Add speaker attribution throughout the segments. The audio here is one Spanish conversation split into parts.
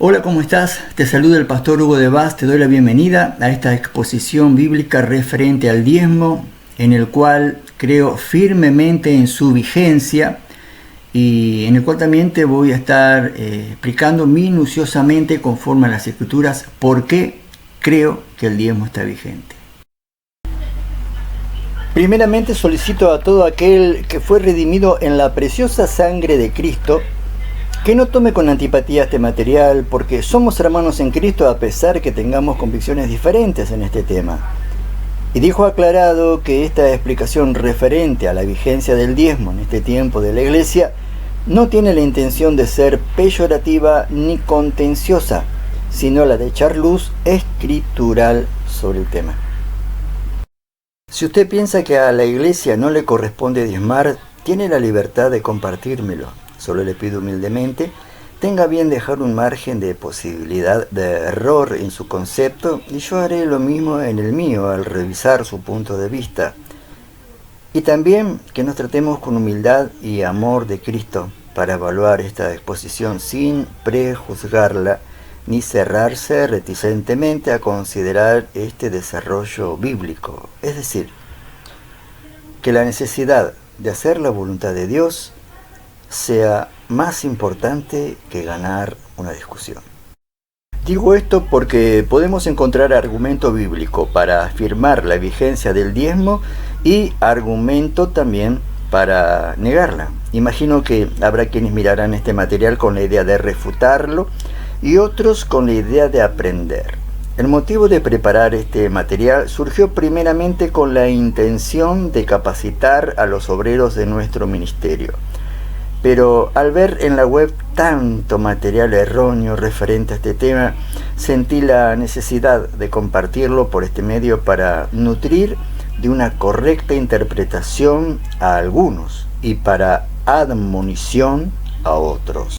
Speaker 1: Hola, ¿cómo estás? Te saluda el pastor Hugo de Vaz, te doy la bienvenida a esta exposición bíblica referente al diezmo, en el cual creo firmemente en su vigencia y en el cual también te voy a estar explicando minuciosamente conforme a las Escrituras por qué creo que el diezmo está vigente. Primeramente solicito a todo aquel que fue redimido en la preciosa sangre de Cristo que no tome con antipatía este material, porque somos hermanos en Cristo a pesar que tengamos convicciones diferentes en este tema. Y dijo aclarado que esta explicación referente a la vigencia del diezmo en este tiempo de la Iglesia no tiene la intención de ser peyorativa ni contenciosa, sino la de echar luz escritural sobre el tema. Si usted piensa que a la Iglesia no le corresponde diezmar, tiene la libertad de compartírmelo. Solo le pido humildemente, tenga bien dejar un margen de posibilidad de error en su concepto y yo haré lo mismo en el mío al revisar su punto de vista. Y también que nos tratemos con humildad y amor de Cristo para evaluar esta exposición sin prejuzgarla ni cerrarse reticentemente a considerar este desarrollo bíblico. Es decir, que la necesidad de hacer la voluntad de Dios sea más importante que ganar una discusión. Digo esto porque podemos encontrar argumento bíblico para afirmar la vigencia del diezmo y argumento también para negarla. Imagino que habrá quienes mirarán este material con la idea de refutarlo y otros con la idea de aprender. El motivo de preparar este material surgió primeramente con la intención de capacitar a los obreros de nuestro ministerio. Pero al ver en la web tanto material erróneo referente a este tema, sentí la necesidad de compartirlo por este medio para nutrir de una correcta interpretación a algunos y para admonición a otros.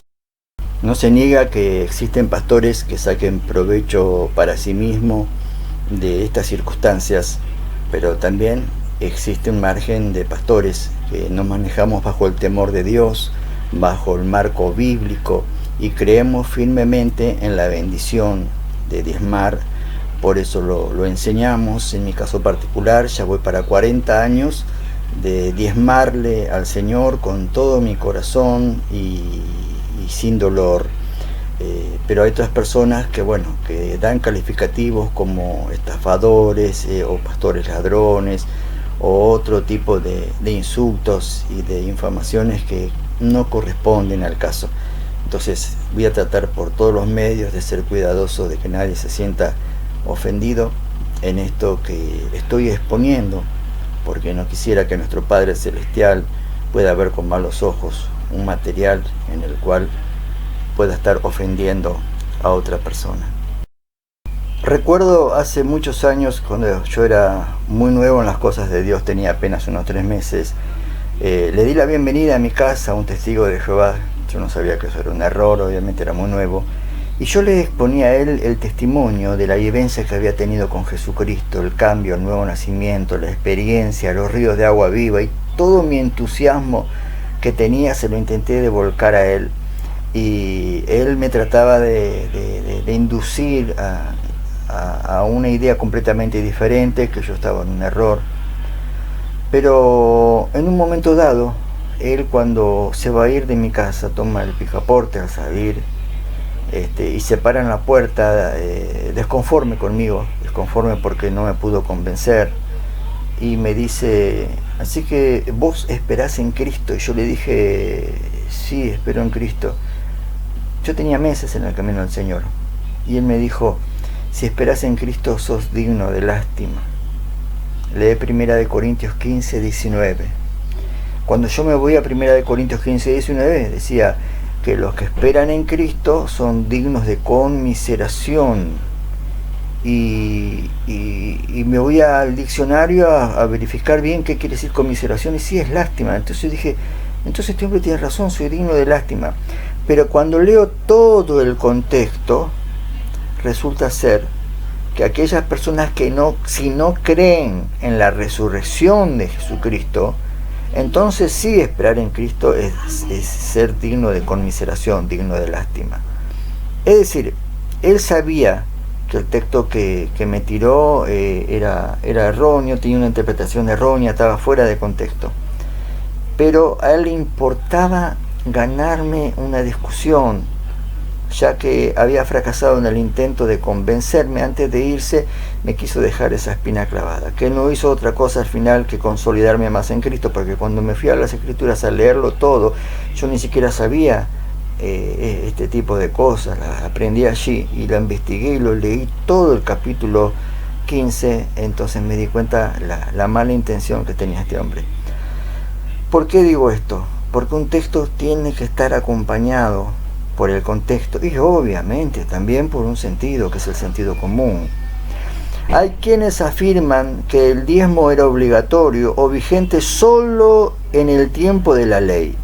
Speaker 1: No se niega que existen pastores que saquen provecho para sí mismos de estas circunstancias, pero también existe un margen de pastores que nos manejamos bajo el temor de Dios, bajo el marco bíblico y creemos firmemente en la bendición de diezmar. Por eso lo enseñamos. En mi caso particular ya voy para 40 años de diezmarle al Señor con todo mi corazón y sin dolor. Pero hay otras personas que dan calificativos como estafadores o pastores ladrones o otro tipo de insultos y de infamaciones que no corresponden al caso. Entonces voy a tratar por todos los medios de ser cuidadoso de que nadie se sienta ofendido en esto que estoy exponiendo, porque no quisiera que nuestro Padre Celestial pueda ver con malos ojos un material en el cual pueda estar ofendiendo a otra persona. Recuerdo hace muchos años, cuando yo era muy nuevo en las cosas de Dios, tenía apenas unos 3 meses, le di la bienvenida a mi casa a un testigo de Jehová. Yo no sabía que eso era un error, obviamente era muy nuevo, y yo le exponía a él el testimonio de la vivencia que había tenido con Jesucristo, el cambio, el nuevo nacimiento, la experiencia, los ríos de agua viva, y todo mi entusiasmo que tenía se lo intenté de volcar a él, y él me trataba de inducir a una idea completamente diferente, que yo estaba en un error. Pero en un momento dado, él, cuando se va a ir de mi casa, toma el picaporte al salir y se para en la puerta, desconforme conmigo, desconforme porque no me pudo convencer, y me dice: así que vos esperás en Cristo. Y yo le dije: sí, espero en Cristo. Yo tenía meses en el camino del Señor, y él me dijo: si esperás en Cristo, sos digno de lástima. Lee 1 Corintios 15, 19. Cuando yo me voy a 1 Corintios 15, 19, decía que los que esperan en Cristo son dignos de conmiseración. Y me voy al diccionario a verificar bien qué quiere decir conmiseración, y sí, es lástima. Entonces dije: entonces este hombre tiene razón, soy digno de lástima. Pero cuando leo todo el contexto, resulta ser que aquellas personas que si no creen en la resurrección de Jesucristo, entonces sí, esperar en Cristo es ser digno de conmiseración, digno de lástima. Es decir, él sabía que el texto que me tiró era erróneo, tenía una interpretación errónea, estaba fuera de contexto. Pero a él le importaba ganarme una discusión, ya que había fracasado en el intento de convencerme. Antes de irse me quiso dejar esa espina clavada, que él no hizo otra cosa al final que consolidarme más en Cristo, porque cuando me fui a las Escrituras a leerlo todo, yo ni siquiera sabía este tipo de cosas. Las aprendí allí y la investigué y lo leí todo el capítulo 15. Entonces me di cuenta la mala intención que tenía este hombre. ¿Por qué digo esto? Porque un texto tiene que estar acompañado por el contexto y obviamente también por un sentido, que es el sentido común. Hay quienes afirman que el diezmo era obligatorio o vigente solo en el tiempo de la ley,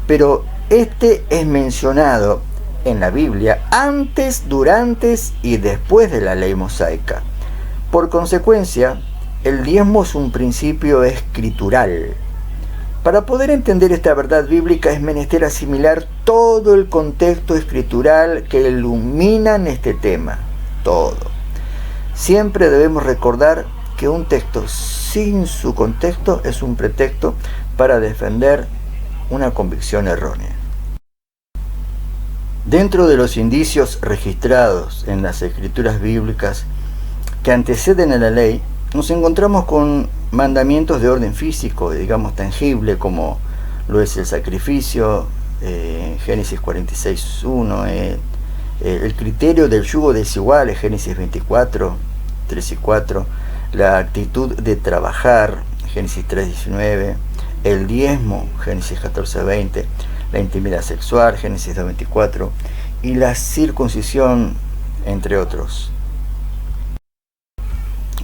Speaker 1: pero este es mencionado en la Biblia antes, durante y después de la ley mosaica. Por consecuencia, el diezmo es un principio escritural. Para poder entender esta verdad bíblica es menester asimilar todo el contexto escritural que ilumina este tema, todo. Siempre debemos recordar que un texto sin su contexto es un pretexto para defender una convicción errónea. Dentro de los indicios registrados en las escrituras bíblicas que anteceden a la ley, nos encontramos con mandamientos de orden físico, digamos tangible, como lo es el sacrificio, Génesis 46:1, el criterio del yugo desigual, Génesis 24, 3 y 4, la actitud de trabajar, Génesis 3:19, el diezmo, Génesis 14:20, la intimidad sexual, Génesis 2:24, y la circuncisión, entre otros.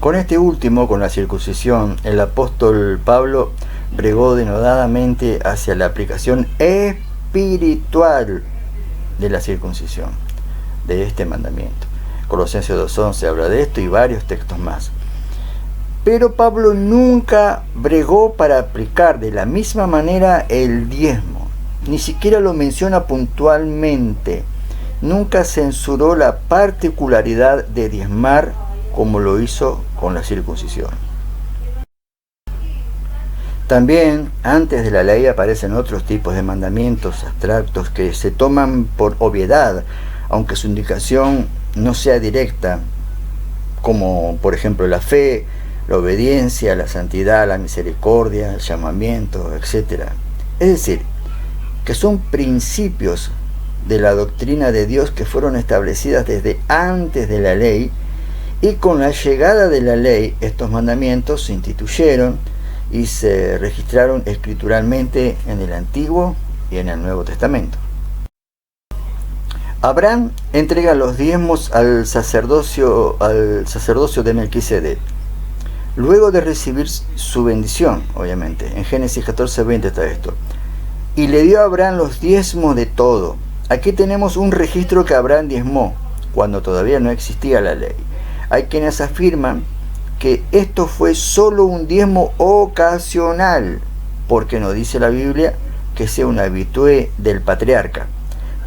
Speaker 1: Con este último, con la circuncisión, el apóstol Pablo bregó denodadamente hacia la aplicación espiritual de la circuncisión, de este mandamiento. Colosenses 2:11 habla de esto y varios textos más. Pero Pablo nunca bregó para aplicar de la misma manera el diezmo, ni siquiera lo menciona puntualmente. Nunca censuró la particularidad de diezmar como lo hizo con la circuncisión. También, antes de la ley aparecen otros tipos de mandamientos abstractos que se toman por obviedad, aunque su indicación no sea directa, como por ejemplo la fe, la obediencia, la santidad, la misericordia, el llamamiento, etc. Es decir, que son principios de la doctrina de Dios que fueron establecidas desde antes de la ley, y con la llegada de la ley estos mandamientos se instituyeron y se registraron escrituralmente en el Antiguo y en el Nuevo Testamento. Abraham entrega los diezmos al sacerdocio de Melquisedec, luego de recibir su bendición, obviamente. En Génesis 14:20 está esto. Y le dio a Abraham los diezmos de todo. Aquí tenemos un registro que Abraham diezmó, cuando todavía no existía la ley. Hay quienes afirman que esto fue solo un diezmo ocasional, porque no dice la Biblia que sea un habitué del patriarca,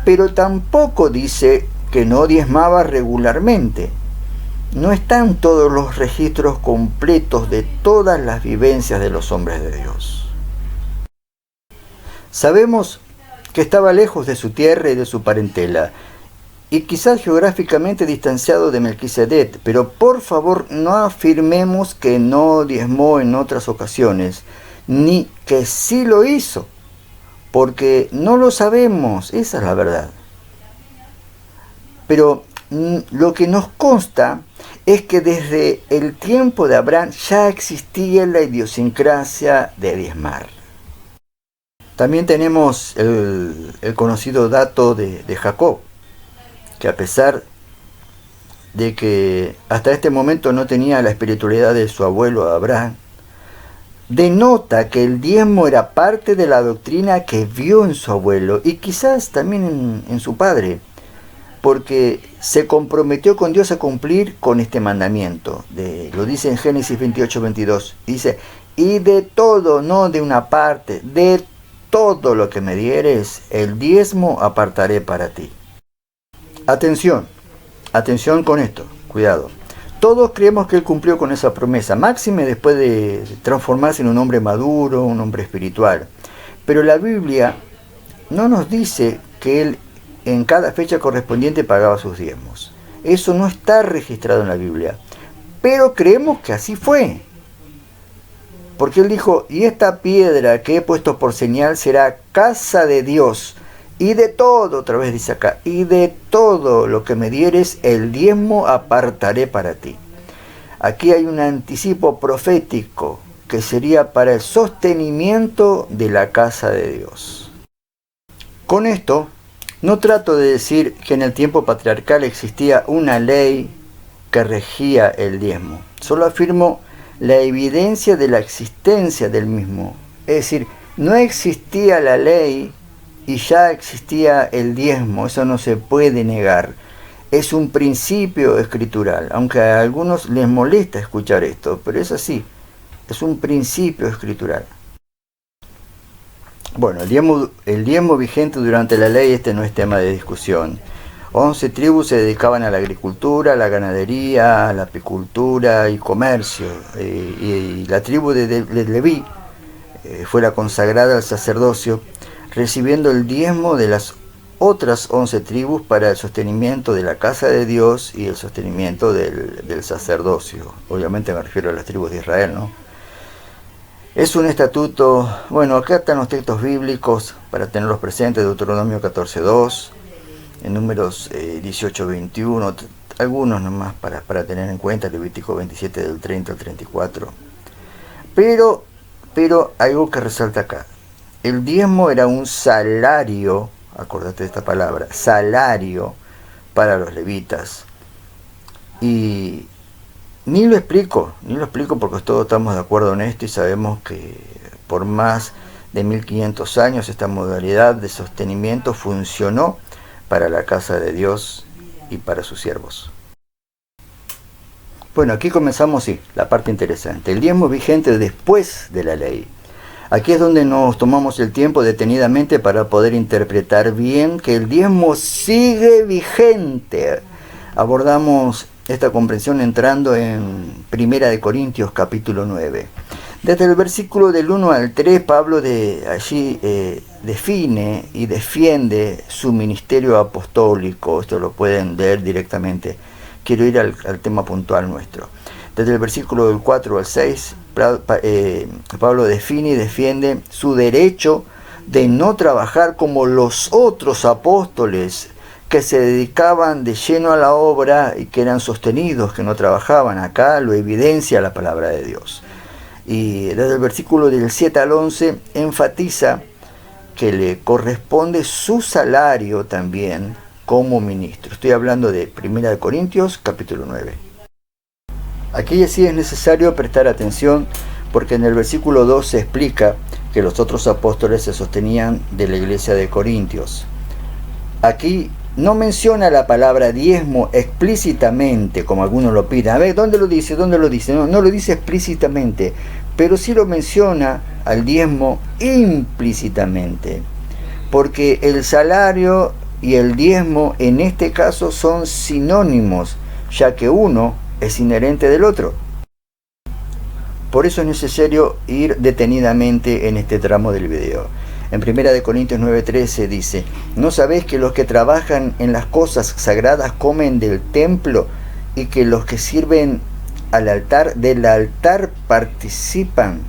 Speaker 1: pero tampoco dice que no diezmaba regularmente. No están todos los registros completos de todas las vivencias de los hombres de Dios. Sabemos que estaba lejos de su tierra y de su parentela, y quizás geográficamente distanciado de Melquisedec, pero por favor no afirmemos que no diezmó en otras ocasiones, ni que sí lo hizo, porque no lo sabemos, esa es la verdad. Pero lo que nos consta es que desde el tiempo de Abraham ya existía la idiosincrasia de diezmar. También tenemos el conocido dato de Jacob, que a pesar de que hasta este momento no tenía la espiritualidad de su abuelo Abraham, denota que el diezmo era parte de la doctrina que vio en su abuelo y quizás también en su padre, porque se comprometió con Dios a cumplir con este mandamiento. Lo dice en Génesis 28:22, dice, y de todo, no de una parte, de todo lo que me dieres, el diezmo apartaré para ti. Atención con esto, cuidado. Todos creemos que él cumplió con esa promesa, máxime después de transformarse en un hombre maduro, un hombre espiritual. Pero la Biblia no nos dice que él en cada fecha correspondiente pagaba sus diezmos. Eso no está registrado en la Biblia. Pero creemos que así fue. Porque él dijo, y esta piedra que he puesto por señal será casa de Dios. Y de todo, otra vez dice acá, y de todo lo que me dieres, el diezmo apartaré para ti. Aquí hay un anticipo profético que sería para el sostenimiento de la casa de Dios. Con esto, no trato de decir que en el tiempo patriarcal existía una ley que regía el diezmo. Solo afirmo la evidencia de la existencia del mismo. Es decir, no existía la ley y ya existía el diezmo, eso no se puede negar. Es un principio escritural, aunque a algunos les molesta escuchar esto, pero es así, es un principio escritural. Bueno, el diezmo vigente durante la ley, este no es tema de discusión. 11 tribus se dedicaban a la agricultura, a la ganadería, a la apicultura y comercio, y la tribu de Leví fue la consagrada al sacerdocio, recibiendo el diezmo de las otras 11 tribus para el sostenimiento de la casa de Dios y el sostenimiento del sacerdocio. Obviamente me refiero a las tribus de Israel, ¿no? Es un estatuto, bueno, acá están los textos bíblicos para tenerlos presentes, Deuteronomio 14:2, en Números 18:21, algunos nomás para tener en cuenta, Levítico 27 del 30 al 34. Pero algo que resalta acá. El diezmo era un salario, acordate de esta palabra, salario para los levitas. Y ni lo explico porque todos estamos de acuerdo en esto y sabemos que por más de 1500 años esta modalidad de sostenimiento funcionó para la casa de Dios y para sus siervos. Bueno, aquí comenzamos, la parte interesante. El diezmo vigente después de la ley. Aquí es donde nos tomamos el tiempo detenidamente para poder interpretar bien que el diezmo sigue vigente. Abordamos esta comprensión entrando en 1 Corintios capítulo 9. Desde el versículo del 1 al 3, Pablo allí define y defiende su ministerio apostólico. Esto lo pueden leer directamente. Quiero ir al tema puntual nuestro. Desde el versículo del 4 al 6, Pablo define y defiende su derecho de no trabajar como los otros apóstoles que se dedicaban de lleno a la obra y que eran sostenidos, que no trabajaban. Acá lo evidencia la palabra de Dios. Y desde el versículo del 7 al 11 enfatiza que le corresponde su salario también como ministro. Estoy hablando de 1 Corintios capítulo 9. Aquí sí es necesario prestar atención porque en el versículo 2 se explica que los otros apóstoles se sostenían de la iglesia de Corintios. Aquí no menciona la palabra diezmo explícitamente, como algunos lo piden. A ver, ¿dónde lo dice? No lo dice explícitamente, pero sí lo menciona al diezmo implícitamente, porque el salario y el diezmo en este caso son sinónimos, ya que uno es inherente del otro. Por eso es necesario ir detenidamente en este tramo del video. En 1 Corintios 9:13 dice: ¿no sabéis que los que trabajan en las cosas sagradas comen del templo y que los que sirven al altar del altar participan?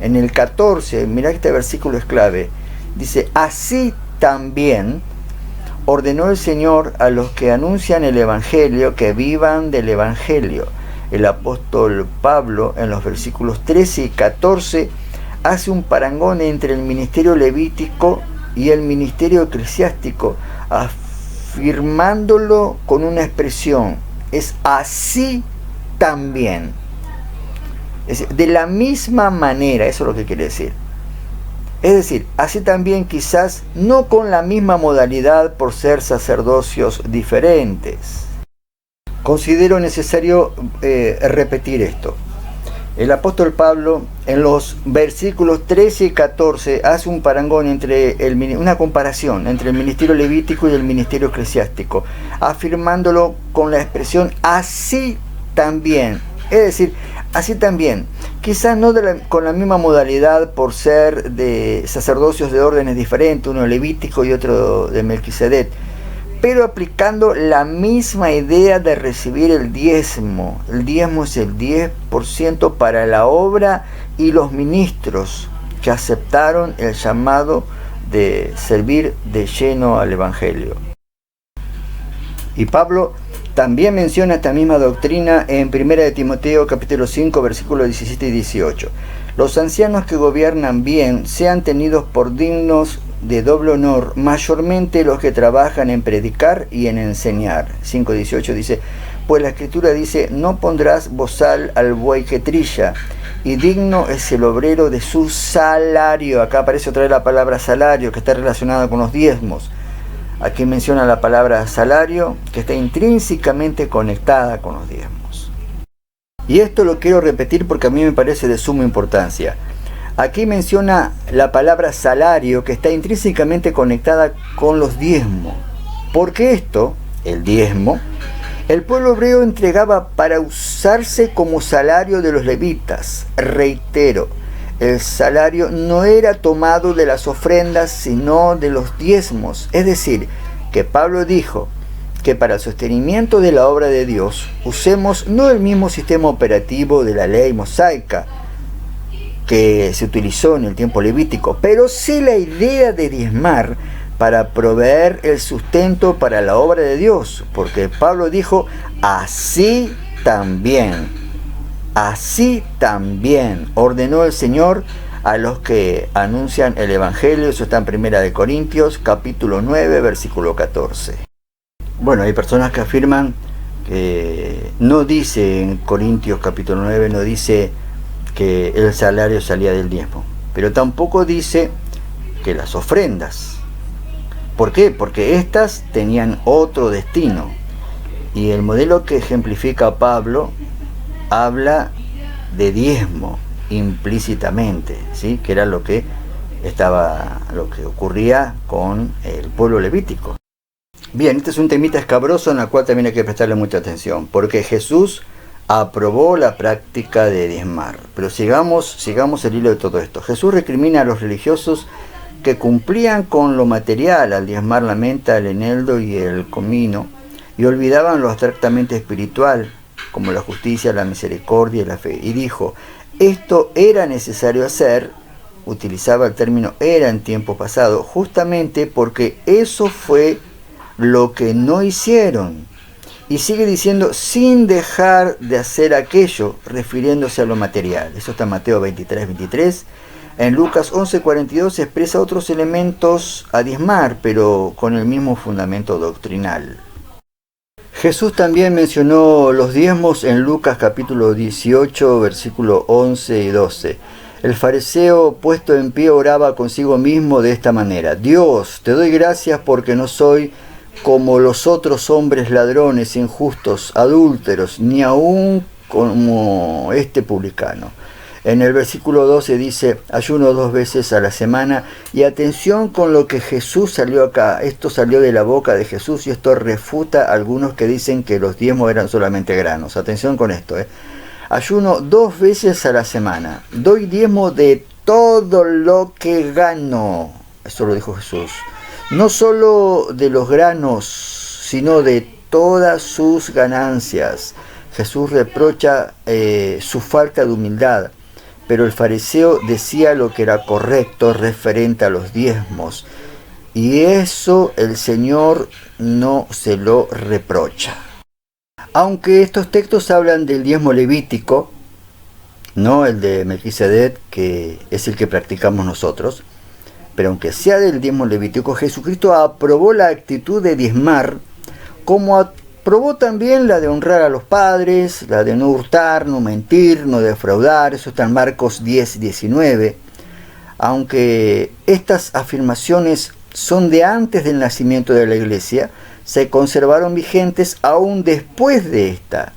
Speaker 1: En el 14, mirá, este versículo es clave, dice: así también ordenó el Señor a los que anuncian el Evangelio que vivan del Evangelio. El apóstol Pablo en los versículos 13 y 14 hace un parangón entre el ministerio levítico y el ministerio eclesiástico, afirmándolo con una expresión: es así también. Es decir, de la misma manera, eso es lo que quiere decir. Es decir, así también, quizás no con la misma modalidad por ser sacerdocios diferentes. Considero necesario repetir esto. El apóstol Pablo, en los versículos 13 y 14, hace un parangón una comparación entre el ministerio levítico y el ministerio eclesiástico, afirmándolo con la expresión así también. Es decir, así también, quizás no con la misma modalidad por ser de sacerdocios de órdenes diferentes, uno levítico y otro de Melquisedec, pero aplicando la misma idea de recibir el diezmo. El diezmo es el 10% para la obra y los ministros que aceptaron el llamado de servir de lleno al Evangelio. Y Pablo también menciona esta misma doctrina en 1 de Timoteo capítulo 5 versículos 17 y 18. Los ancianos que gobiernan bien sean tenidos por dignos de doble honor, mayormente los que trabajan en predicar y en enseñar. 5:18 dice, pues la escritura dice, no pondrás bozal al buey que trilla, y digno es el obrero de su salario. Acá aparece otra vez la palabra salario, que está relacionada con los diezmos. Aquí menciona la palabra salario, que está intrínsecamente conectada con los diezmos. Y esto lo quiero repetir porque a mí me parece de suma importancia. Aquí menciona la palabra salario, que está intrínsecamente conectada con los diezmos. Porque esto, el diezmo, el pueblo hebreo entregaba para usarse como salario de los levitas. Reitero, el salario no era tomado de las ofrendas, sino de los diezmos. Es decir, que Pablo dijo que para el sostenimiento de la obra de Dios usemos no el mismo sistema operativo de la ley mosaica que se utilizó en el tiempo levítico, pero sí la idea de diezmar para proveer el sustento para la obra de Dios, porque Pablo dijo, así también ordenó el Señor a los que anuncian el Evangelio. Eso está en 1 de Corintios capítulo 9 versículo 14. Bueno, hay personas que afirman que no dice en Corintios capítulo 9, no dice que el salario salía del diezmo, pero tampoco dice que las ofrendas. ¿Por qué? Porque estas tenían otro destino, y el modelo que ejemplifica Pablo habla de diezmo implícitamente, ¿sí? Que era lo que ocurría con el pueblo levítico. Bien, este es un temita escabroso en el cual también hay que prestarle mucha atención, porque Jesús aprobó la práctica de diezmar. Pero sigamos el hilo de todo esto. Jesús recrimina a los religiosos que cumplían con lo material al diezmar la menta, el eneldo y el comino, y olvidaban lo abstractamente espiritual, como la justicia, la misericordia y la fe. Y dijo, esto era necesario hacer, utilizaba el término era en tiempo pasado, justamente porque eso fue lo que no hicieron. Y sigue diciendo, sin dejar de hacer aquello, refiriéndose a lo material. Eso está en Mateo 23:23. En Lucas 11:42 se expresa otros elementos a diezmar, pero con el mismo fundamento doctrinal. Jesús también mencionó los diezmos en Lucas capítulo 18, versículos 11 y 12. El fariseo puesto en pie oraba consigo mismo de esta manera: Dios, te doy gracias porque no soy como los otros hombres ladrones, injustos, adúlteros, ni aun como este publicano. En el versículo 12 dice, ayuno 2 veces a la semana, y atención con lo que Jesús salió acá. Esto salió de la boca de Jesús y esto refuta a algunos que dicen que los diezmos eran solamente granos. Atención con esto, Ayuno 2 veces a la semana. Doy diezmo de todo lo que gano. Eso lo dijo Jesús. No solo de los granos, sino de todas sus ganancias. Jesús reprocha su falta de humildad, pero el fariseo decía lo que era correcto referente a los diezmos, y eso el Señor no se lo reprocha. Aunque estos textos hablan del diezmo levítico, no el de Melquisedec, que es el que practicamos nosotros, pero aunque sea del diezmo levítico, Jesucristo aprobó la actitud de diezmar, como aprobó también la de honrar a los padres, la de no hurtar, no mentir, no defraudar. Eso está en Marcos 10:19. Aunque estas afirmaciones son de antes del nacimiento de la iglesia, se conservaron vigentes aún después de esta.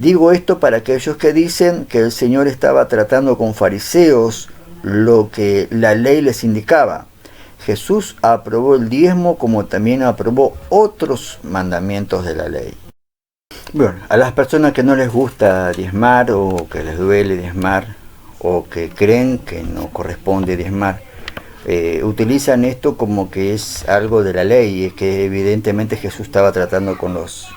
Speaker 1: Digo esto para aquellos que dicen que el Señor estaba tratando con fariseos lo que la ley les indicaba. Jesús aprobó el diezmo como también aprobó otros mandamientos de la ley. Bueno, a las personas que no les gusta diezmar o que les duele diezmar o que creen que no corresponde diezmar, utilizan esto como que es algo de la ley, y que evidentemente Jesús estaba tratando con los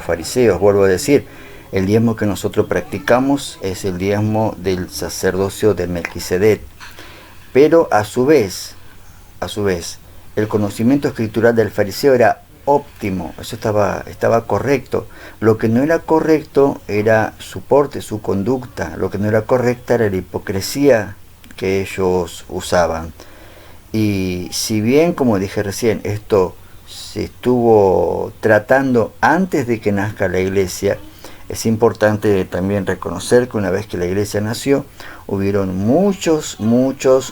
Speaker 1: fariseos. Vuelvo a decir, el diezmo que nosotros practicamos es el diezmo del sacerdocio de Melquisedec, pero a su vez, el conocimiento escritural del fariseo era óptimo, eso estaba correcto. Lo que no era correcto era su porte, su conducta. Lo que no era correcta era la hipocresía que ellos usaban. Y si bien, como dije recién, esto se estuvo tratando antes de que nazca la iglesia, es importante también reconocer que una vez que la iglesia nació, hubieron muchos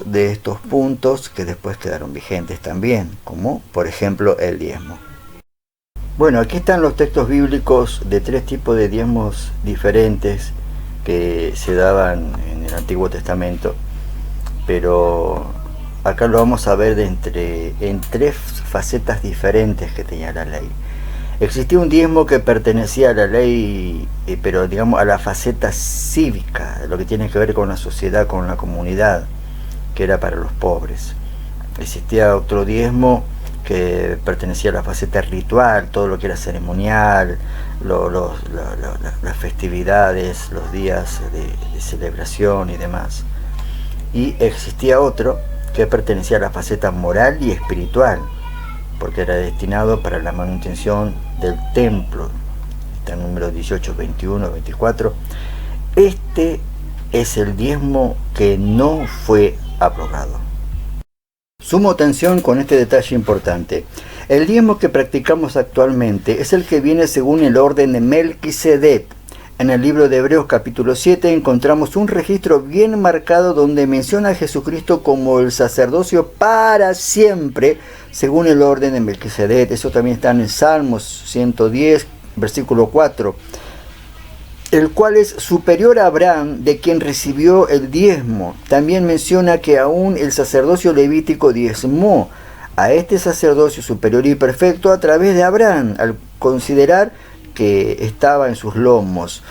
Speaker 1: de estos puntos que después quedaron vigentes también, como por ejemplo el diezmo. Bueno, aquí están los textos bíblicos de 3 tipos de diezmos diferentes que se daban en el Antiguo Testamento, pero acá lo vamos a ver en 3 facetas diferentes que tenía la ley. Existía un diezmo que pertenecía a la ley, pero digamos a la faceta cívica, lo que tiene que ver con la sociedad, con la comunidad, que era para los pobres. Existía otro diezmo que pertenecía a la faceta ritual, todo lo que era ceremonial, las festividades, los días de celebración y demás. Y existía otro que pertenecía a la faceta moral y espiritual, porque era destinado para la manutención del templo. Está en números 18, 21, 24. Este es el diezmo que no fue aprobado. Sumo atención con este detalle importante. El diezmo que practicamos actualmente es el que viene según el orden de Melquisedec. En el libro de Hebreos capítulo 7 encontramos un registro bien marcado donde menciona a Jesucristo como el sacerdocio para siempre, según el orden de Melquisedec. Eso también está en Salmos 110, versículo 4. El cual es superior a Abraham, de quien recibió el diezmo. También menciona que aún el sacerdocio levítico diezmó a este sacerdocio superior y perfecto a través de Abraham, al considerar que estaba en sus lomos.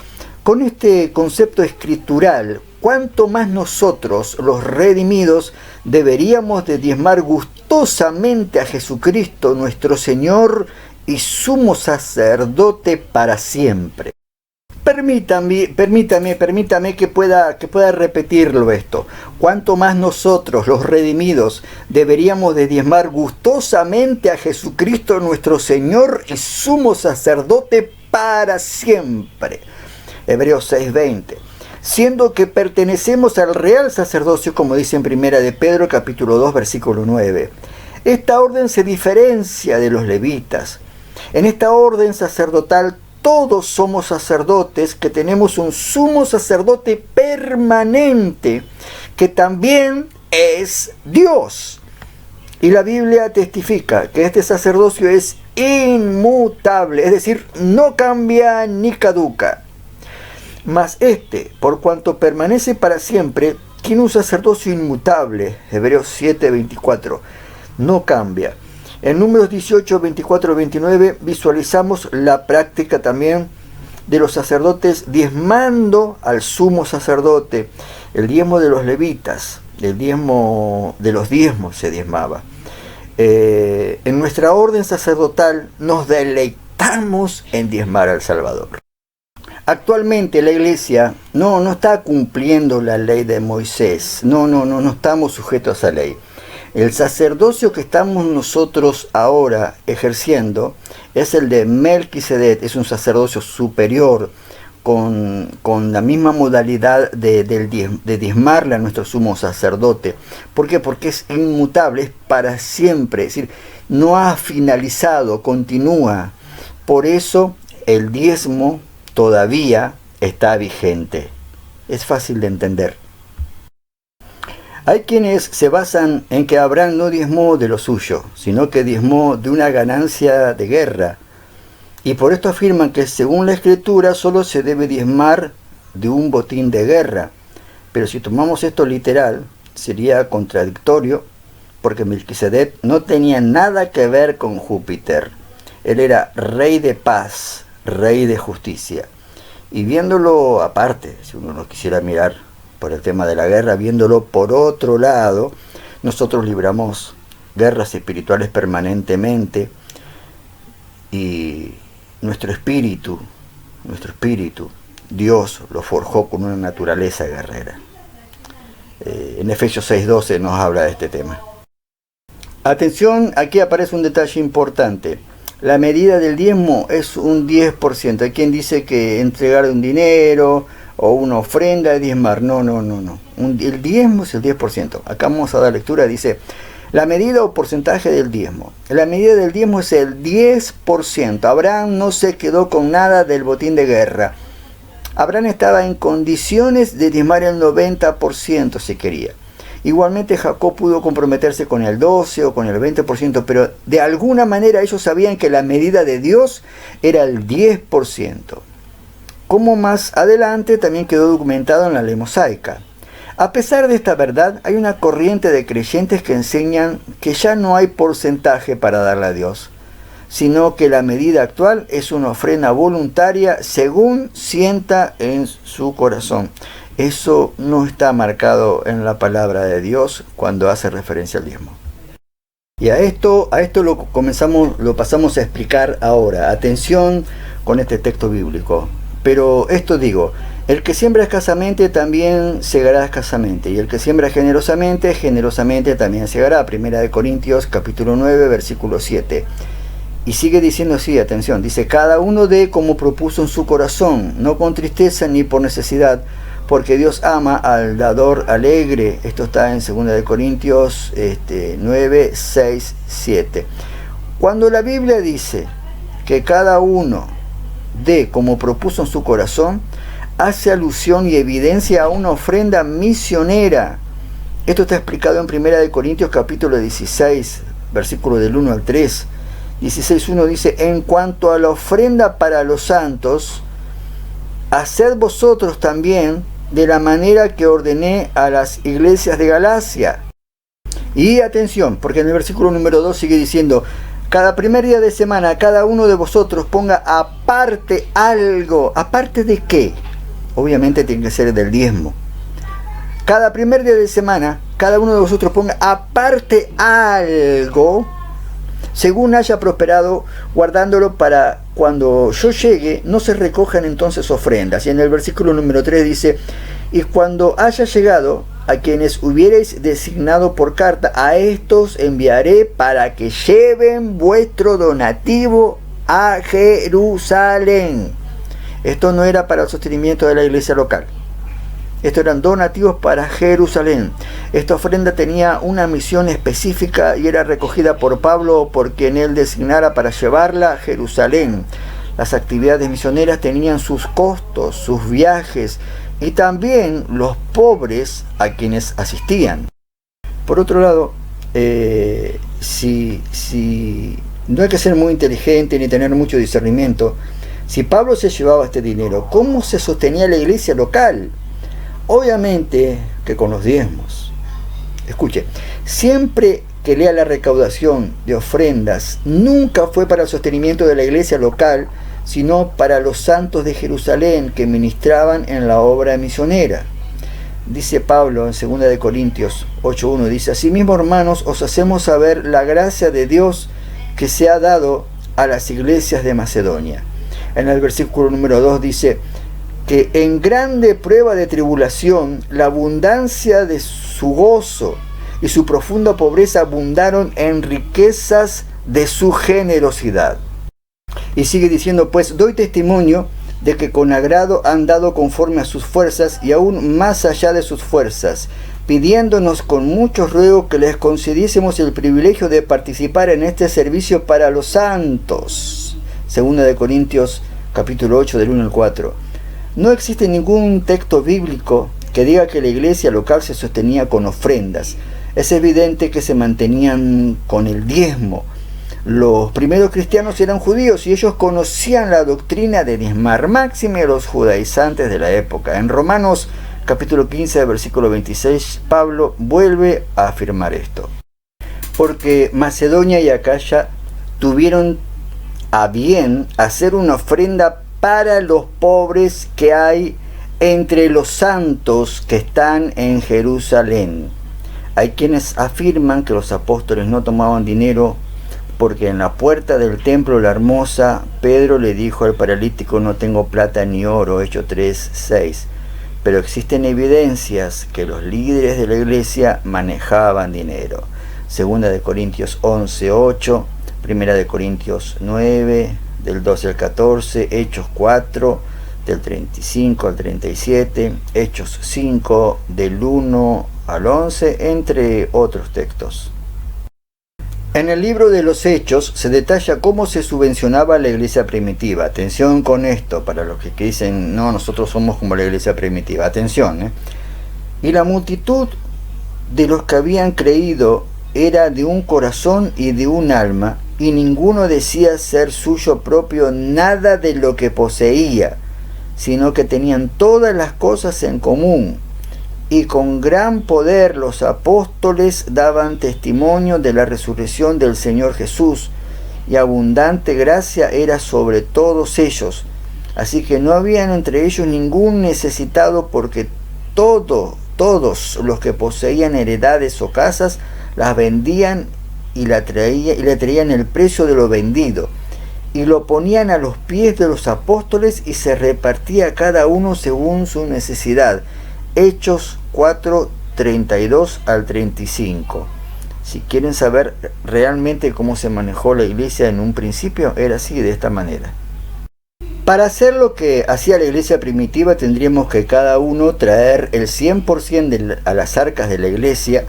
Speaker 1: Con este concepto escritural, ¿cuánto más nosotros, los redimidos, deberíamos de diezmar gustosamente a Jesucristo, nuestro Señor y sumo sacerdote para siempre? Permítame que pueda repetirlo esto. Cuanto más nosotros, los redimidos, deberíamos de diezmar gustosamente a Jesucristo nuestro Señor y sumo sacerdote para siempre. Hebreos 6:20. Siendo que pertenecemos al real sacerdocio, como dice en Primera de Pedro, capítulo 2, versículo 9. Esta orden se diferencia de los levitas. En esta orden sacerdotal todos somos sacerdotes, que tenemos un sumo sacerdote permanente, que también es Dios. Y la Biblia testifica que este sacerdocio es inmutable, es decir, no cambia ni caduca. Mas por cuanto permanece para siempre, tiene un sacerdocio inmutable, Hebreos 7:24, no cambia. En números 18, 24, 29 visualizamos la práctica también de los sacerdotes diezmando al sumo sacerdote. El diezmo de los levitas, el diezmo de los diezmos se diezmaba. En nuestra orden sacerdotal nos deleitamos en diezmar al Salvador. Actualmente la iglesia no está cumpliendo la ley de Moisés. No estamos sujetos a esa ley. El sacerdocio que estamos nosotros ahora ejerciendo es el de Melquisedec, es un sacerdocio superior con la misma modalidad de diezmarle a nuestro sumo sacerdote. ¿Por qué? Porque es inmutable, es para siempre, es decir, no ha finalizado, continúa. Por eso el diezmo todavía está vigente. Es fácil de entender. Hay quienes se basan en que Abraham no diezmó de lo suyo, sino que diezmó de una ganancia de guerra. Y por esto afirman que según la Escritura solo se debe diezmar de un botín de guerra. Pero si tomamos esto literal, sería contradictorio, porque Melquisedec no tenía nada que ver con Júpiter. Él era rey de paz, rey de justicia. Y viéndolo aparte, si uno lo quisiera mirar por el tema de la guerra, viéndolo por otro lado, nosotros libramos guerras espirituales permanentemente, y nuestro espíritu, Dios lo forjó con una naturaleza guerrera. En Efesios 6:12 nos habla de este tema. Atención, aquí aparece un detalle importante. La medida del diezmo es un 10%. Hay quien dice que entregar un dinero o una ofrenda es diezmar. No. El diezmo es el 10%. Acá vamos a dar lectura, dice: la medida o porcentaje del diezmo. La medida del diezmo es el 10%. Abraham no se quedó con nada del botín de guerra. Abraham estaba en condiciones de diezmar el 90% si quería. Igualmente Jacob pudo comprometerse con el 12 o con el 20%, pero de alguna manera ellos sabían que la medida de Dios era el 10%. Como más adelante también quedó documentado en la ley mosaica. A pesar de esta verdad, hay una corriente de creyentes que enseñan que ya no hay porcentaje para darle a Dios, sino que la medida actual es una ofrenda voluntaria según sienta en su corazón. Eso no está marcado en la palabra de Dios cuando hace referencia al diezmo. Y a esto lo pasamos a explicar ahora. Atención con este texto bíblico. Pero esto digo: el que siembra escasamente también segará escasamente, y el que siembra generosamente, generosamente también segará. Primera de Corintios capítulo 9, versículo 7. Y sigue diciendo así, atención, dice: cada uno dé como propuso en su corazón, no con tristeza ni por necesidad, porque Dios ama al dador alegre. Esto está en 2 de Corintios 9, 6, 7. Cuando la Biblia dice que cada uno dé como propuso en su corazón, hace alusión y evidencia a una ofrenda misionera. Esto está explicado en 1 de Corintios capítulo 16, versículo del 1 al 3. 16.1 dice: en cuanto a la ofrenda para los santos, haced vosotros también de la manera que ordené a las iglesias de Galacia. Y atención, porque en el versículo número 2 sigue diciendo: cada primer día de semana, cada uno de vosotros ponga aparte algo. ¿Aparte de qué? Obviamente tiene que ser del diezmo. Cada primer día de semana, cada uno de vosotros ponga aparte algo, según haya prosperado, guardándolo para cuando yo llegue, no se recojan entonces ofrendas. Y en el versículo número 3 dice: y cuando haya llegado, a quienes hubierais designado por carta, a estos enviaré para que lleven vuestro donativo a Jerusalén. Esto no era para el sostenimiento de la iglesia local. Estos eran donativos para Jerusalén. Esta ofrenda tenía una misión específica y era recogida por Pablo por quien él designara para llevarla a Jerusalén. Las actividades misioneras tenían sus costos, sus viajes y también los pobres a quienes asistían. Por otro lado, si no hay que ser muy inteligente ni tener mucho discernimiento, si Pablo se llevaba este dinero, ¿cómo se sostenía la iglesia local? Obviamente que con los diezmos. Escuche, siempre que lea la recaudación de ofrendas, nunca fue para el sostenimiento de la iglesia local, sino para los santos de Jerusalén que ministraban en la obra misionera. Dice Pablo en 2 de Corintios 8.1, dice: asimismo, hermanos, os hacemos saber la gracia de Dios que se ha dado a las iglesias de Macedonia. En el versículo número 2 dice que en grande prueba de tribulación, la abundancia de su gozo y su profunda pobreza abundaron en riquezas de su generosidad. Y sigue diciendo: pues doy testimonio de que con agrado han dado conforme a sus fuerzas y aún más allá de sus fuerzas, pidiéndonos con mucho ruego que les concediésemos el privilegio de participar en este servicio para los santos. 2 de Corintios capítulo 8 del 1 al 4. No existe ningún texto bíblico que diga que la iglesia local se sostenía con ofrendas. Es evidente que se mantenían con el diezmo. Los primeros cristianos eran judíos y ellos conocían la doctrina de diezmar, máxime los judaizantes de la época. En Romanos capítulo 15, versículo 26, Pablo vuelve a afirmar esto. Porque Macedonia y Acaya tuvieron a bien hacer una ofrenda para los pobres que hay entre los santos que están en Jerusalén. Hay quienes afirman que los apóstoles no tomaban dinero porque en la puerta del templo La Hermosa, Pedro le dijo al paralítico: no tengo plata ni oro, Hechos 3:6. Pero existen evidencias que los líderes de la iglesia manejaban dinero. Segunda de Corintios 11:8, Primera de Corintios 9, del 12 al 14, Hechos 4, del 35 al 37, Hechos 5, del 1 al 11, entre otros textos. En el libro de los Hechos se detalla cómo se subvencionaba la iglesia primitiva. Atención con esto, para los que dicen, no, nosotros somos como la iglesia primitiva. Atención, Y la multitud de los que habían creído era de un corazón y de un alma, y ninguno decía ser suyo propio nada de lo que poseía, sino que tenían todas las cosas en común. Y con gran poder los apóstoles daban testimonio de la resurrección del Señor Jesús, y abundante gracia era sobre todos ellos. Así que no habían entre ellos ningún necesitado, porque todos los que poseían heredades o casas las vendían y le traían el precio de lo vendido, y lo ponían a los pies de los apóstoles, y se repartía cada uno según su necesidad. Hechos 4, 32 al 35. Si quieren saber realmente cómo se manejó la iglesia en un principio, era así, de esta manera. Para hacer lo que hacía la iglesia primitiva, tendríamos que cada uno traer el 100% a las arcas de la iglesia,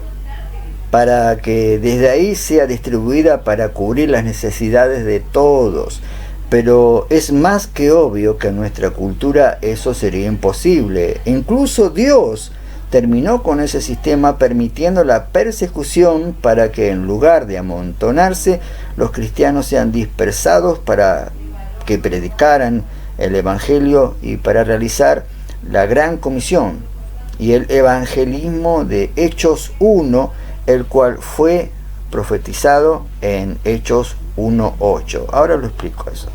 Speaker 1: para que desde ahí sea distribuida para cubrir las necesidades de todos. Pero es más que obvio que en nuestra cultura eso sería imposible. Incluso Dios terminó con ese sistema, permitiendo la persecución para que, en lugar de amontonarse, los cristianos sean dispersados para que predicaran el Evangelio y para realizar la gran comisión y el evangelismo de Hechos 1, el cual fue profetizado en Hechos 1:8. Ahora lo explico eso.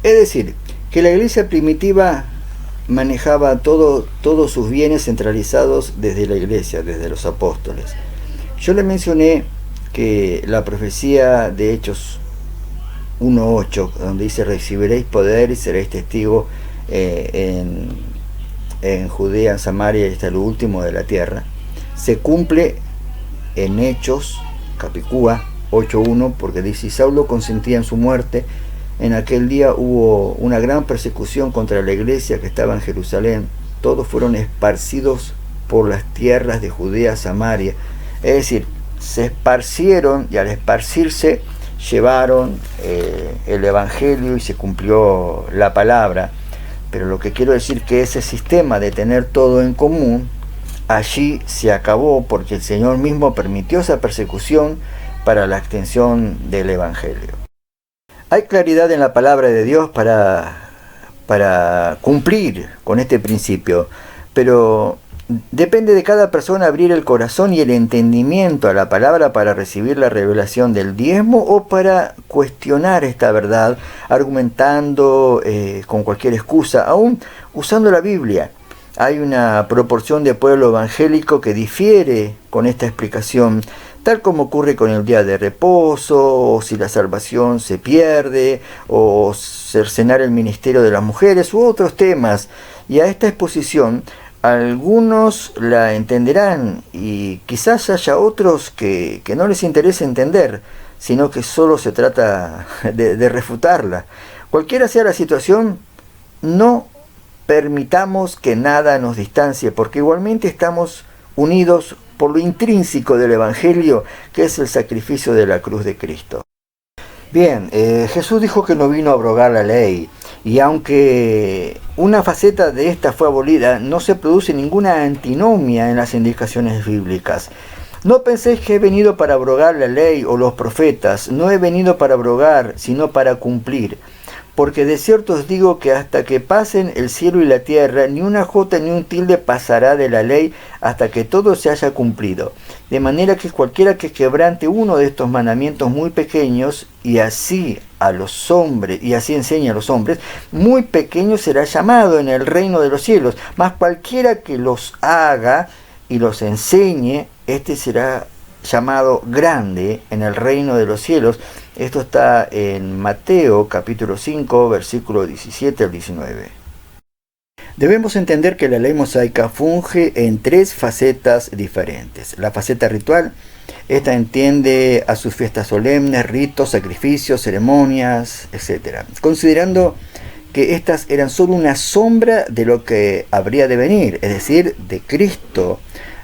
Speaker 1: Es decir, que la iglesia primitiva manejaba todos sus bienes centralizados desde la iglesia, desde los apóstoles. Yo le mencioné que la profecía de Hechos 1:8, donde dice: recibiréis poder y seréis testigos en Judea, en Samaria y hasta lo último de la tierra, se cumple en Hechos, Capicúa 8:1, porque dice: Saulo consentía en su muerte. En aquel día hubo una gran persecución contra la iglesia que estaba en Jerusalén. Todos fueron esparcidos por las tierras de Judea, Samaria. Es decir, se esparcieron, y al esparcirse llevaron el evangelio y se cumplió la palabra. Pero lo que quiero decir, que ese sistema de tener todo en común allí se acabó, porque el Señor mismo permitió esa persecución para la extensión del evangelio. Hay claridad en la palabra de Dios para cumplir con este principio, pero depende de cada persona abrir el corazón y el entendimiento a la palabra para recibir la revelación del diezmo, o para cuestionar esta verdad argumentando con cualquier excusa, aún usando la Biblia. Hay una proporción de pueblo evangélico que difiere con esta explicación, tal como ocurre con el día de reposo, o si la salvación se pierde, o cercenar el ministerio de las mujeres, u otros temas. Y a esta exposición algunos la entenderán, y quizás haya otros que no les interese entender, sino que solo se trata de refutarla. Cualquiera sea la situación, no permitamos que nada nos distancie, porque igualmente estamos unidos por lo intrínseco del Evangelio, que es el sacrificio de la cruz de Cristo. Bien, Jesús dijo que no vino a abrogar la ley, y aunque una faceta de esta fue abolida, no se produce ninguna antinomia en las indicaciones bíblicas. No penséis que he venido para abrogar la ley o los profetas. No he venido para abrogar, sino para cumplir. Porque de cierto os digo que hasta que pasen el cielo y la tierra, ni una jota ni un tilde pasará de la ley hasta que todo se haya cumplido. De manera que cualquiera que quebrante uno de estos mandamientos muy pequeños, y así enseña a los hombres, muy pequeño será llamado en el reino de los cielos. Mas cualquiera que los haga y los enseñe, este será llamado grande en el reino de los cielos. Esto está en Mateo capítulo 5, versículo 17 al 19. Debemos entender que la ley mosaica funge en tres facetas diferentes. La faceta ritual, esta entiende a sus fiestas solemnes, ritos, sacrificios, ceremonias, etc. Considerando que estas eran solo una sombra de lo que habría de venir, es decir, de Cristo,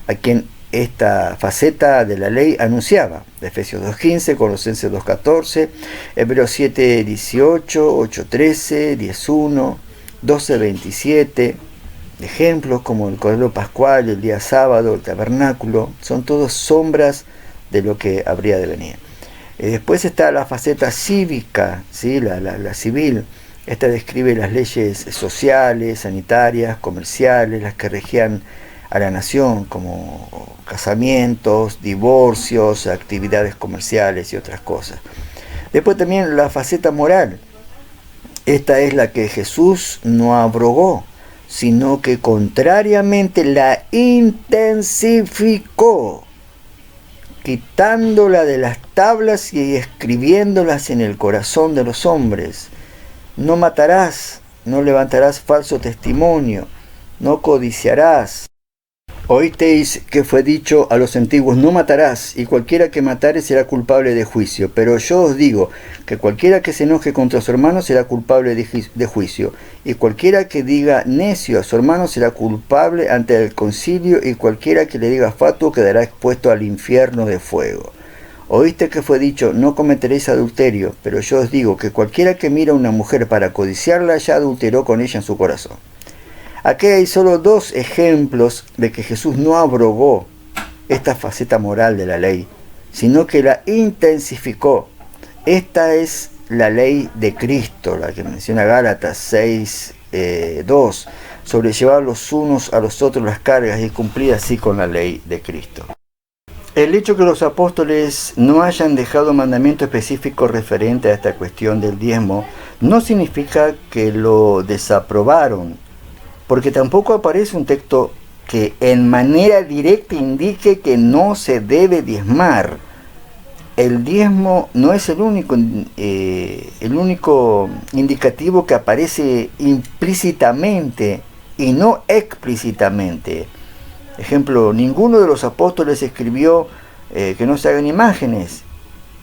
Speaker 1: a quien esta faceta de la ley anunciaba. Efesios 2.15, Colosenses 2.14, Hebreos 7.18, 8.13, 10.1, 12.27. Ejemplos como el Cordero Pascual, el día sábado, el tabernáculo, son todos sombras de lo que habría de venir. Después está la faceta cívica, ¿sí? la civil. Esta describe las leyes sociales, sanitarias, comerciales, las que regían a la nación, como casamientos, divorcios, actividades comerciales y otras cosas. Después también la faceta moral. Esta es la que Jesús no abrogó, sino que contrariamente la intensificó, quitándola de las tablas y escribiéndolas en el corazón de los hombres. No matarás, no levantarás falso testimonio, no codiciarás. Oísteis que fue dicho a los antiguos, no matarás, y cualquiera que matare será culpable de juicio. Pero yo os digo que cualquiera que se enoje contra su hermano será culpable de juicio, y cualquiera que diga necio a su hermano será culpable ante el concilio, y cualquiera que le diga fatuo quedará expuesto al infierno de fuego. Oíste que fue dicho, no cometeréis adulterio, pero yo os digo que cualquiera que mira a una mujer para codiciarla ya adulteró con ella en su corazón. Aquí hay solo dos ejemplos de que Jesús no abrogó esta faceta moral de la ley, sino que la intensificó. Esta es la ley de Cristo, la que menciona Gálatas 6:2, sobrellevar los unos a los otros las cargas y cumplir así con la ley de Cristo. El hecho que los apóstoles no hayan dejado mandamiento específico referente a esta cuestión del diezmo no significa que lo desaprobaron, porque tampoco aparece un texto que en manera directa indique que no se debe diezmar. El diezmo no es el único indicativo que aparece implícitamente y no explícitamente. Ejemplo, ninguno de los apóstoles escribió que no se hagan imágenes,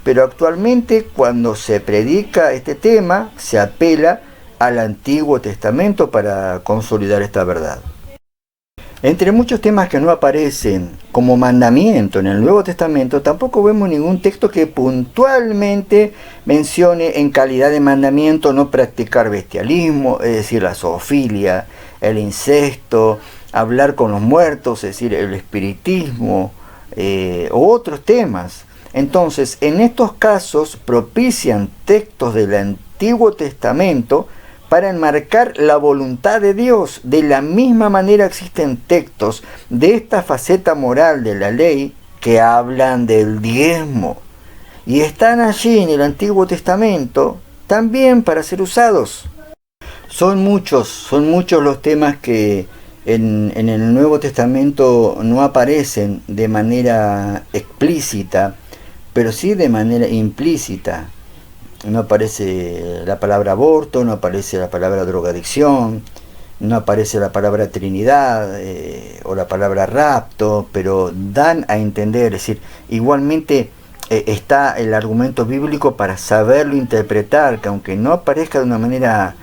Speaker 1: pero actualmente cuando se predica este tema se apela al Antiguo Testamento para consolidar esta verdad. Entre muchos temas que no aparecen como mandamiento en el Nuevo Testamento, tampoco vemos ningún texto que puntualmente mencione en calidad de mandamiento no practicar bestialismo, es decir, la zoofilia, el incesto, hablar con los muertos, es decir, el espiritismo, u otros temas. Entonces, en estos casos propician textos del Antiguo Testamento para enmarcar la voluntad de Dios. De la misma manera existen textos de esta faceta moral de la ley que hablan del diezmo y están allí en el Antiguo Testamento también para ser usados. Son muchos los temas que en el Nuevo Testamento no aparecen de manera explícita, pero sí de manera implícita. No aparece la palabra aborto, no aparece la palabra drogadicción, no aparece la palabra Trinidad o la palabra rapto, pero dan a entender, es decir, igualmente está el argumento bíblico para saberlo interpretar, que aunque no aparezca de una manera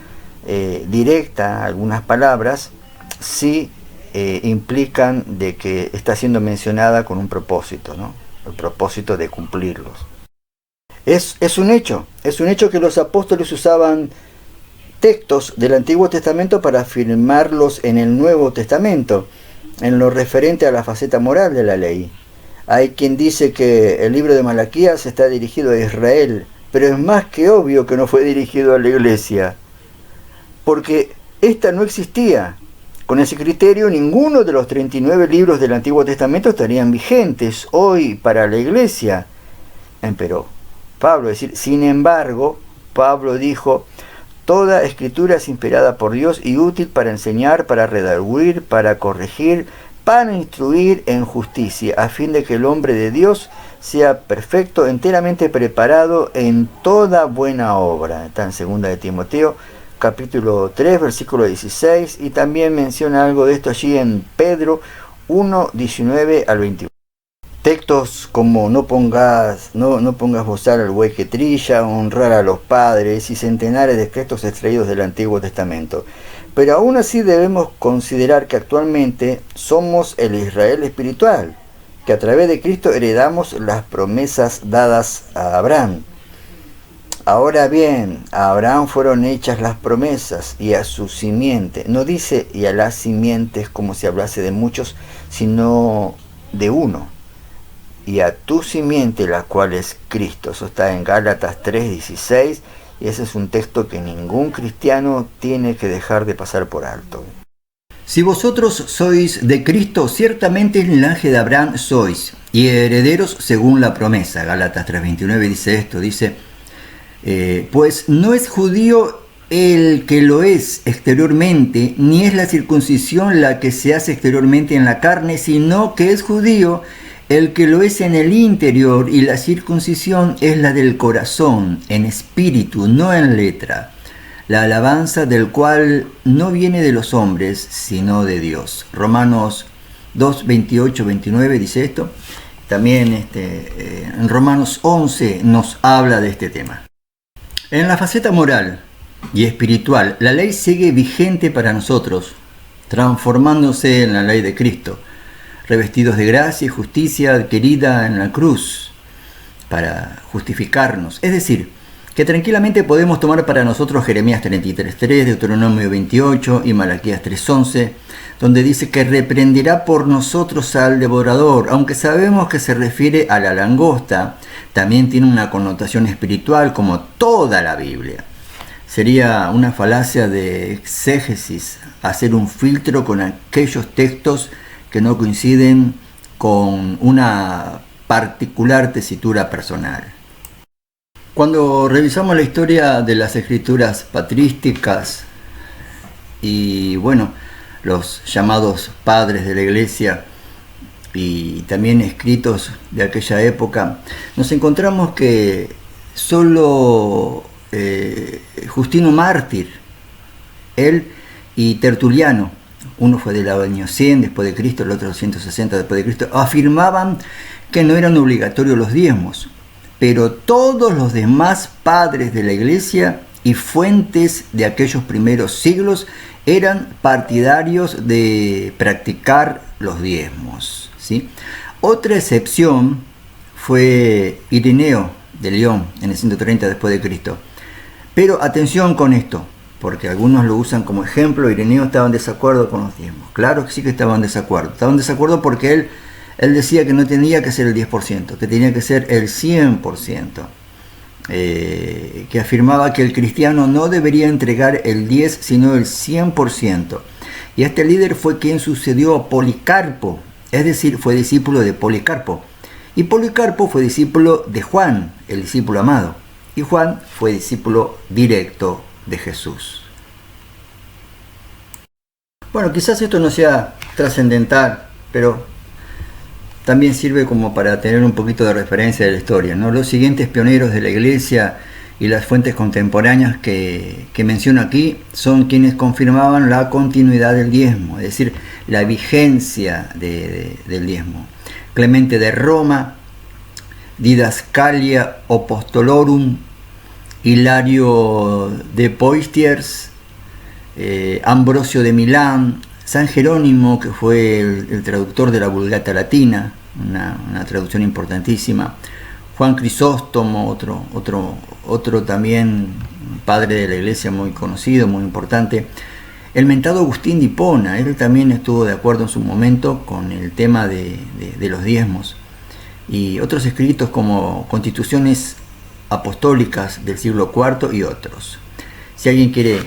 Speaker 1: directa algunas palabras, sí implican de que está siendo mencionada con un propósito, ¿no? El propósito de cumplirlos. Es un hecho que los apóstoles usaban textos del Antiguo Testamento para afirmarlos en el Nuevo Testamento, en lo referente a la faceta moral de la ley. Hay quien dice que el libro de Malaquías está dirigido a Israel, pero es más que obvio que no fue dirigido a la iglesia, porque esta no existía. Con ese criterio, ninguno de los 39 libros del Antiguo Testamento estarían vigentes hoy para la iglesia. Pero Pablo, es decir, sin embargo, Pablo dijo: toda escritura es inspirada por Dios y útil para enseñar, para redarguir, para corregir, para instruir en justicia, a fin de que el hombre de Dios sea perfecto, enteramente preparado en toda buena obra. Está en 2 de Timoteo, capítulo 3, versículo 16, y también menciona algo de esto allí en Pedro 1, 19 al 21. Textos como no pongas bozal al buey que trilla, honrar a los padres y centenares de textos extraídos del Antiguo Testamento. Pero aún así debemos considerar que actualmente somos el Israel espiritual, que a través de Cristo heredamos las promesas dadas a Abraham. Ahora bien, a Abraham fueron hechas las promesas y a su simiente. No dice y a las simientes como si hablase de muchos, sino de uno. Y a tu simiente, la cual es Cristo. Eso está en Gálatas 3:16, y ese es un texto que ningún cristiano tiene que dejar de pasar por alto. Si vosotros sois de Cristo, ciertamente el linaje de Abraham sois, y herederos según la promesa. Gálatas 3:29 dice esto, dice: pues no es judío el que lo es exteriormente, ni es la circuncisión la que se hace exteriormente en la carne, sino que es judío el que lo es en el interior, y la circuncisión es la del corazón, en espíritu, no en letra, la alabanza del cual no viene de los hombres, sino de Dios. Romanos 2, 28, 29 dice esto. También en Romanos 11 nos habla de este tema. En la faceta moral y espiritual, la ley sigue vigente para nosotros, transformándose en la ley de Cristo, revestidos de gracia y justicia adquirida en la cruz para justificarnos. Es decir, que tranquilamente podemos tomar para nosotros Jeremías 33:3, Deuteronomio 28 y Malaquías 3:11, donde dice que reprenderá por nosotros al devorador, aunque sabemos que se refiere a la langosta. También tiene una connotación espiritual, como toda la Biblia. Sería una falacia de exégesis hacer un filtro con aquellos textos que no coinciden con una particular tesitura personal. Cuando revisamos la historia de las escrituras patrísticas y los llamados padres de la iglesia y también escritos de aquella época, nos encontramos que solo Justino Mártir, él y Tertuliano, uno fue del año 100 después de Cristo, el otro 160 después de Cristo, afirmaban que no eran obligatorios los diezmos, pero todos los demás padres de la iglesia y fuentes de aquellos primeros siglos eran partidarios de practicar los diezmos, ¿sí? Otra excepción fue Ireneo de León en el 130 después de Cristo. Pero atención con esto, porque algunos lo usan como ejemplo. Ireneo estaba en desacuerdo con los diezmos. Claro que sí que estaba en desacuerdo. Estaba en desacuerdo porque él decía que no tenía que ser el 10%, que tenía que ser el 100%. Que afirmaba que el cristiano no debería entregar el 10, sino el 100%. Y este líder fue quien sucedió a Policarpo, es decir, fue discípulo de Policarpo. Y Policarpo fue discípulo de Juan, el discípulo amado. Y Juan fue discípulo directo de Jesús. Bueno, quizás esto no sea trascendental, pero también sirve como para tener un poquito de referencia de la historia, ¿no? Los siguientes pioneros de la iglesia y las fuentes contemporáneas que menciono aquí son quienes confirmaban la continuidad del diezmo, es decir, la vigencia del diezmo. Clemente de Roma, Didascalia Apostolorum, Hilario de Poitiers, Ambrosio de Milán, San Jerónimo, que fue el traductor de la Vulgata Latina, una traducción importantísima, Juan Crisóstomo, otro también padre de la iglesia muy conocido, muy importante, el mentado Agustín de Hipona, él también estuvo de acuerdo en su momento con el tema de los diezmos. y otros escritos como Constituciones Apostólicas del siglo IV y otros. Si alguien quiere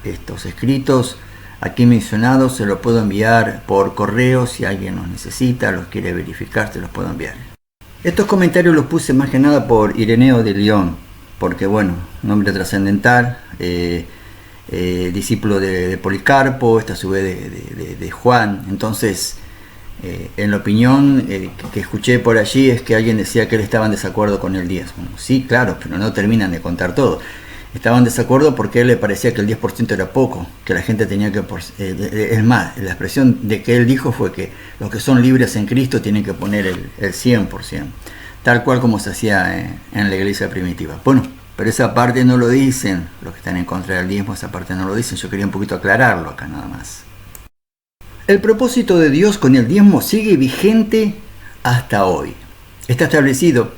Speaker 1: estos escritos aquí mencionados, se los puedo enviar por correo. Si alguien los necesita, los quiere verificar, se los puedo enviar. Estos comentarios los puse más que nada por Ireneo de León, porque bueno, un hombre trascendental, discípulo de Policarpo, a su vez de Juan. Entonces, en la opinión que escuché por allí es que alguien decía que él estaba en desacuerdo con el 10. Bueno, sí, claro, pero no terminan de contar todo. Estaba en desacuerdo porque a él le parecía que el 10% era poco, que la gente tenía que... es más, la expresión de que él dijo fue que los que son libres en Cristo tienen que poner el 100%, tal cual como se hacía en la iglesia primitiva. Bueno, pero esa parte no lo dicen, los que están en contra del diezmo, esa parte no lo dicen. Yo quería un poquito aclararlo acá nada más. El propósito de Dios con el diezmo sigue vigente hasta hoy. Está establecido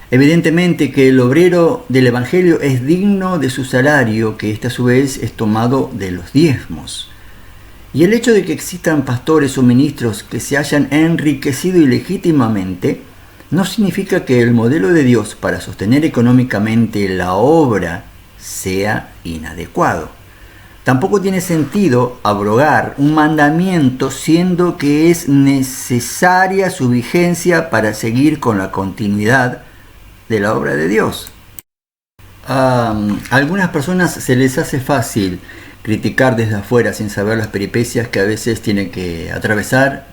Speaker 1: evidentemente que el obrero del Evangelio es digno de su salario, que este a su vez es tomado de los diezmos. Y el hecho de que existan pastores o ministros que se hayan enriquecido ilegítimamente no significa que el modelo de Dios para sostener económicamente la obra sea inadecuado. Tampoco tiene sentido abrogar un mandamiento siendo que es necesaria su vigencia para seguir con la continuidad de la obra de Dios. A algunas personas se les hace fácil criticar desde afuera sin saber las peripecias que a veces tienen que atravesar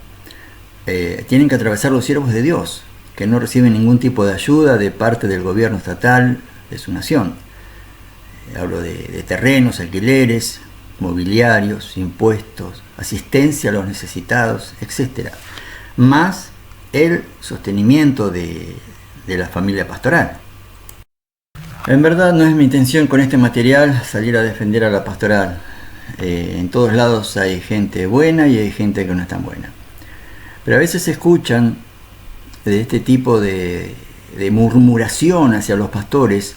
Speaker 1: los siervos de Dios, que no reciben ningún tipo de ayuda de parte del gobierno estatal de su nación. Hablo de terrenos, alquileres, mobiliarios, impuestos, asistencia a los necesitados, etc. Más el sostenimiento de la familia pastoral. En verdad no es mi intención con este material salir a defender a la pastoral. En todos lados hay gente buena y hay gente que no es tan buena. Pero a veces se escuchan de este tipo de murmuración hacia los pastores,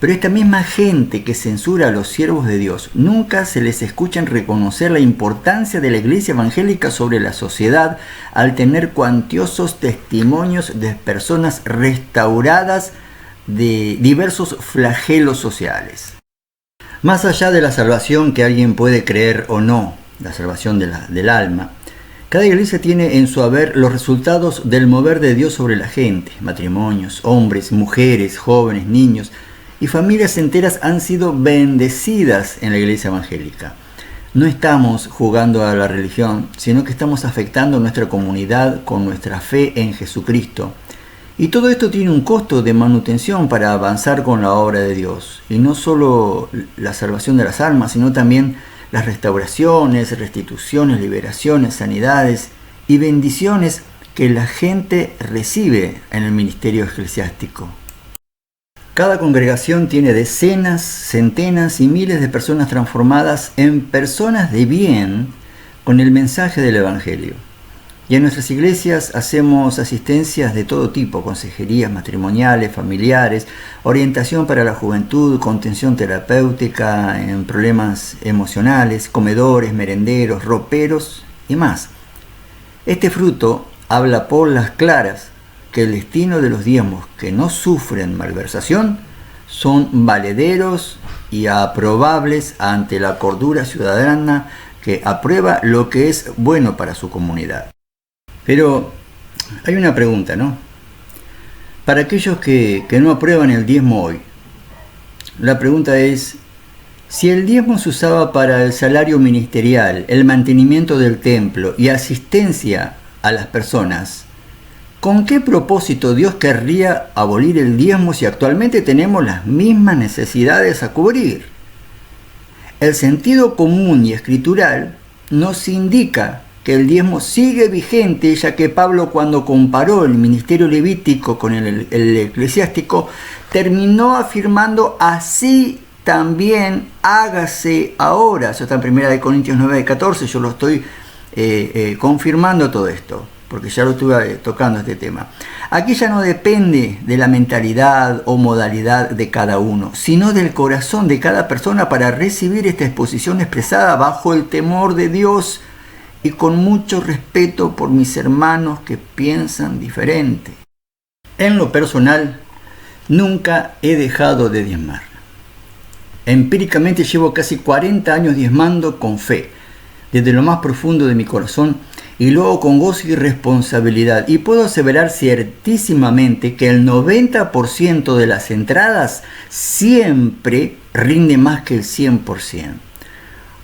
Speaker 1: pero esta misma gente que censura a los siervos de Dios, nunca se les escuchan reconocer la importancia de la iglesia evangélica sobre la sociedad al tener cuantiosos testimonios de personas restauradas de diversos flagelos sociales. Más allá de la salvación que alguien puede creer o no, la salvación del alma, cada iglesia tiene en su haber los resultados del mover de Dios sobre la gente. Matrimonios, hombres, mujeres, jóvenes, niños y familias enteras han sido bendecidas en la iglesia evangélica. No estamos jugando a la religión, sino que estamos afectando nuestra comunidad con nuestra fe en Jesucristo. Y todo esto tiene un costo de manutención para avanzar con la obra de Dios. Y no solo la salvación de las almas, sino también las restauraciones, restituciones, liberaciones, sanidades y bendiciones que la gente recibe en el ministerio eclesiástico. Cada congregación tiene decenas, centenas y miles de personas transformadas en personas de bien con el mensaje del Evangelio. Y en nuestras iglesias hacemos asistencias de todo tipo, consejerías matrimoniales, familiares, orientación para la juventud, contención terapéutica en problemas emocionales, comedores, merenderos, roperos y más. Este fruto habla por las claras que el destino de los diezmos que no sufren malversación son valederos y aprobables ante la cordura ciudadana que aprueba lo que es bueno para su comunidad. Pero hay una pregunta, ¿no? Para aquellos que no aprueban el diezmo hoy, la pregunta es, si el diezmo se usaba para el salario ministerial, el mantenimiento del templo y asistencia a las personas, ¿con qué propósito Dios querría abolir el diezmo si actualmente tenemos las mismas necesidades a cubrir? El sentido común y escritural nos indica que el diezmo sigue vigente, ya que Pablo, cuando comparó el ministerio levítico con el eclesiástico, terminó afirmando: así también hágase ahora. Eso está en 1 Corintios 9:14. Yo lo estoy confirmando todo esto, porque ya lo estuve tocando este tema. Aquí ya no depende de la mentalidad o modalidad de cada uno, sino del corazón de cada persona para recibir esta exposición expresada bajo el temor de Dios y con mucho respeto por mis hermanos que piensan diferente. En lo personal, nunca he dejado de diezmar. Empíricamente llevo casi 40 años diezmando con fe, desde lo más profundo de mi corazón, y luego con gozo y responsabilidad. Y puedo aseverar ciertísimamente que el 90% de las entradas siempre rinde más que el 100%.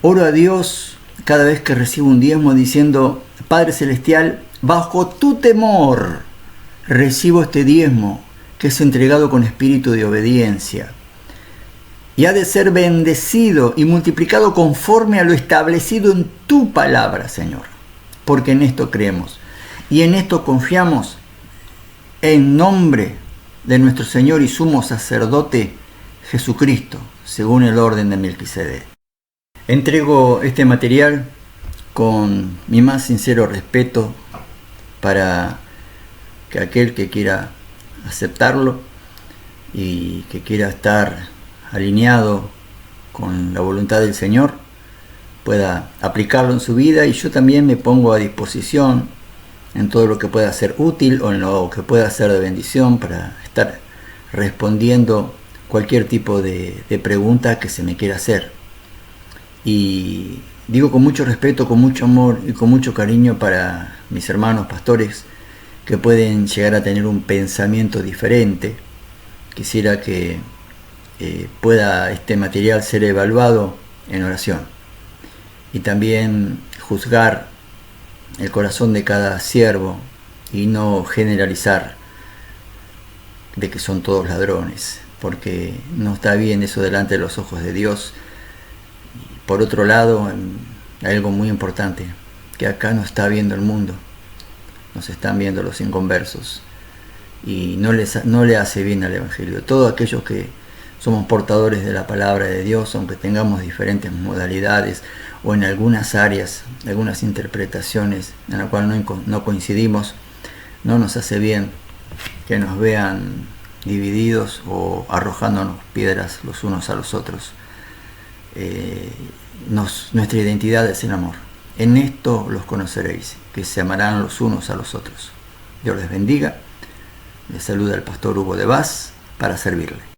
Speaker 1: Oro a Dios cada vez que recibo un diezmo diciendo: Padre Celestial, bajo tu temor recibo este diezmo que es entregado con espíritu de obediencia. Y ha de ser bendecido y multiplicado conforme a lo establecido en tu palabra, Señor. Porque en esto creemos y en esto confiamos, en nombre de nuestro Señor y sumo sacerdote Jesucristo, según el orden de Melquisedec. Entrego este material con mi más sincero respeto para que aquel que quiera aceptarlo y que quiera estar alineado con la voluntad del Señor pueda aplicarlo en su vida, y yo también me pongo a disposición en todo lo que pueda ser útil o en lo que pueda ser de bendición para estar respondiendo cualquier tipo de pregunta que se me quiera hacer. Y digo con mucho respeto, con mucho amor y con mucho cariño para mis hermanos pastores que pueden llegar a tener un pensamiento diferente. Quisiera que pueda este material ser evaluado en oración y también juzgar el corazón de cada siervo y no generalizar de que son todos ladrones, porque no está bien eso delante de los ojos de Dios. Por otro lado, hay algo muy importante, que acá no está viendo el mundo, nos están viendo los inconversos, y no le hace bien al Evangelio. Todos aquellos que somos portadores de la palabra de Dios, aunque tengamos diferentes modalidades o en algunas áreas, algunas interpretaciones en las cuales no coincidimos, no nos hace bien que nos vean divididos o arrojándonos piedras los unos a los otros. Nuestra identidad es el amor. En esto los conoceréis, que se amarán los unos a los otros. Dios les bendiga. Les saluda el pastor Hugo de Vaz para servirle.